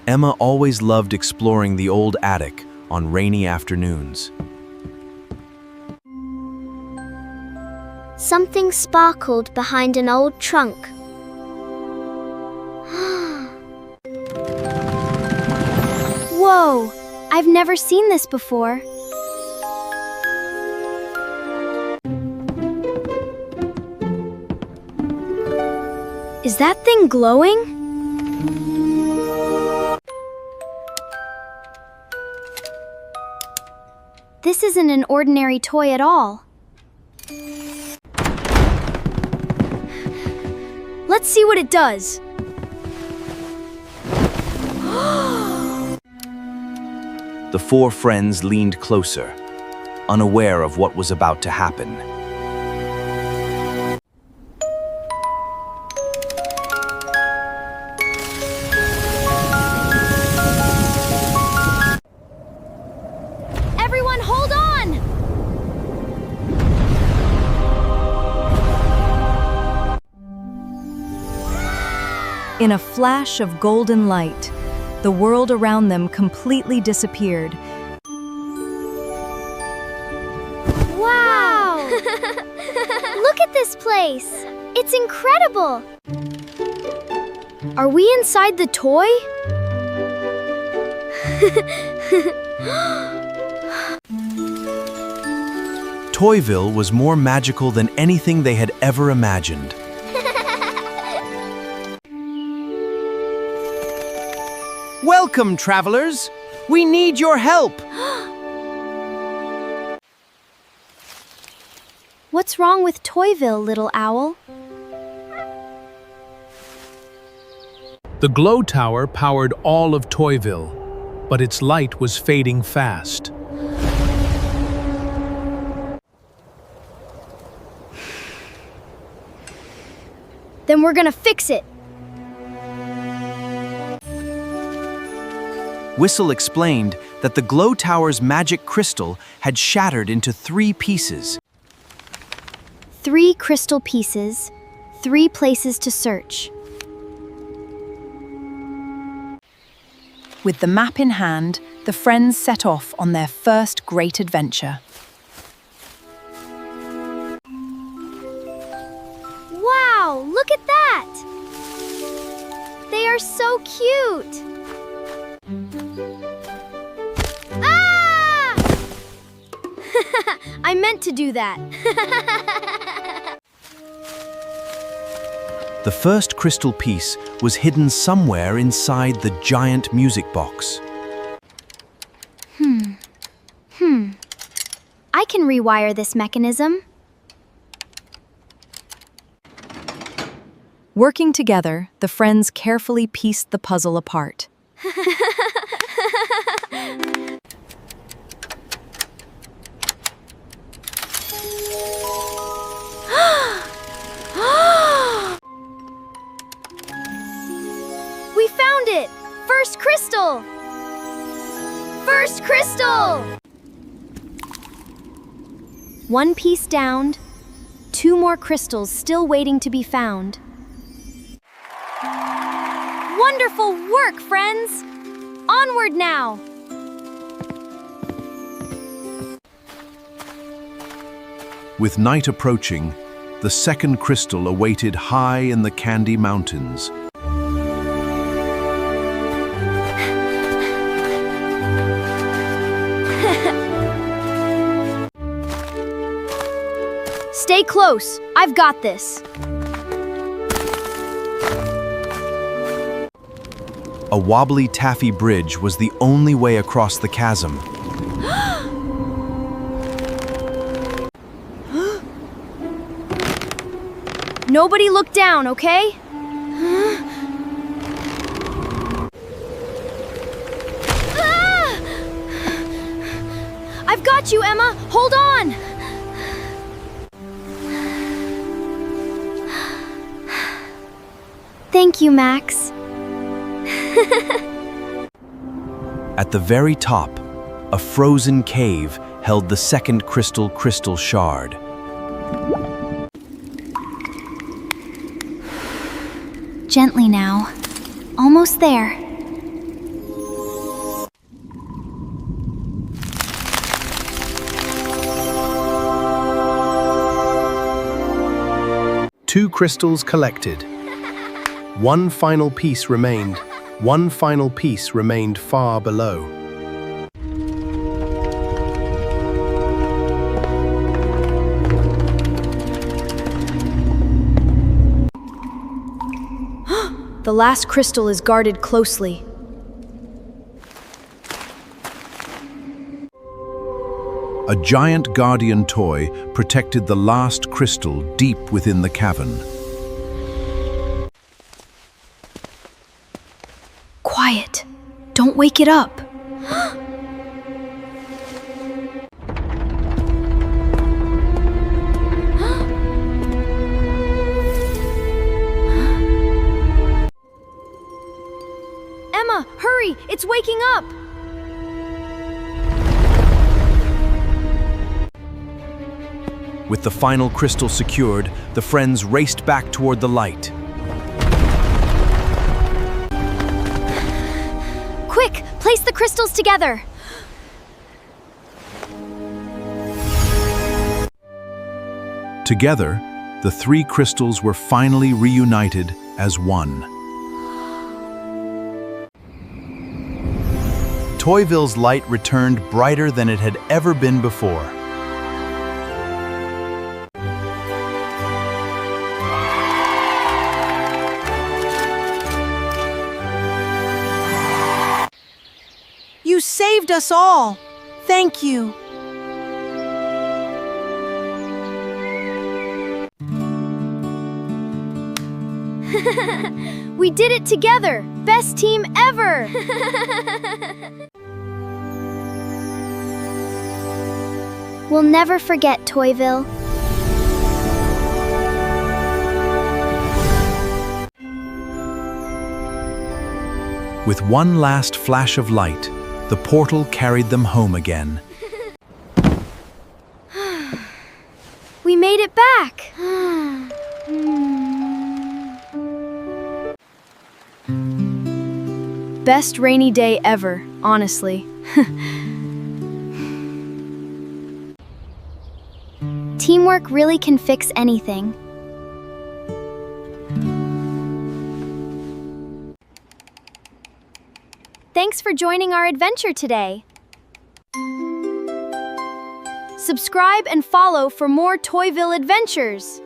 Emma always loved exploring the old attic on rainy afternoons. Something sparkled behind an old trunk. Whoa! I've never seen this before. Is that thing glowing? This isn't an ordinary toy at all. Let's see what it does. The four friends leaned closer, unaware of what was about to happen. Everyone, hold on! In a flash of golden light, the world around them completely disappeared. Wow! Look at this place! It's incredible! Are we inside the toy? Toyville was more magical than anything they had ever imagined. Welcome, travelers! We need your help! What's wrong with Toyville, little owl? The glow tower powered all of Toyville, but its light was fading fast. Then we're gonna fix it. Whistle explained that the glow tower's magic crystal had shattered into 3 pieces. 3 crystal pieces, 3 places to search. With the map in hand, the friends set off on their first great adventure. Wow, look at that! They are so cute! Ah! I meant to do that. The first crystal piece was hidden somewhere inside the giant music box. I can rewire this mechanism. Working together, the friends carefully pieced the puzzle apart. We found it! First crystal! First crystal! 1 piece downed, 2 more crystals still waiting to be found. Wonderful work, friends! Onward now! With night approaching, the second crystal awaited high in the Candy Mountains. Stay close. I've got this. A wobbly taffy bridge was the only way across the chasm. Nobody look down, okay? Ah! I've got you, Emma. Hold on. Thank you, Max. At the very top, a frozen cave held the second crystal shard. Gently now. Almost there. 2 crystals collected. One final piece remained. One final piece remained far below. The last crystal is guarded closely. A giant guardian toy protected the last crystal deep within the cavern. Quiet. Don't wake it up. Emma, hurry! It's waking up! With the final crystal secured, the friends raced back toward the light. Quick, place the crystals together. Together, the 3 crystals were finally reunited as one. Toyville's light returned brighter than it had ever been before. You saved us all. Thank you. We did it together! Best team ever! We'll never forget Toyville. With one last flash of light, the portal carried them home again. We made it back! Best rainy day ever, honestly. Teamwork really can fix anything. Thanks for joining our adventure today. Subscribe and follow for more Toyville adventures.